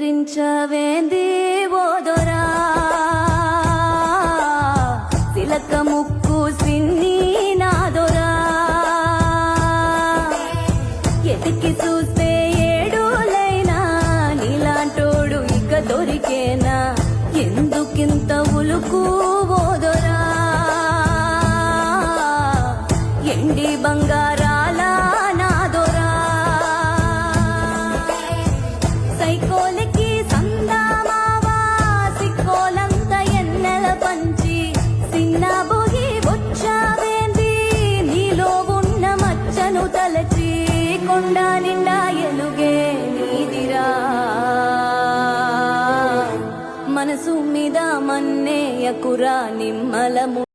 ఎదిరించవేంది ఓదొరా తిలక ముక్కు సిన్ని నాదొరా ఎతికి చూస్తే ఏడులైనా నీలాంటోడు ఇక దొరికేనా ఎందుకింత ఉలుకు ఓదొరా ఎండి బంగారాల నాదొరా సైకోలకి సందామావా సిక్కోలంత ఎన్నెల పంచి సిన్నబోగి వచ్చావేంది నీలో ఉన్న మచ్చను తలచి కొండ నిండా ఎలుగే నీదిరా మనసు మీద మన్నేయకురా నిమ్మలము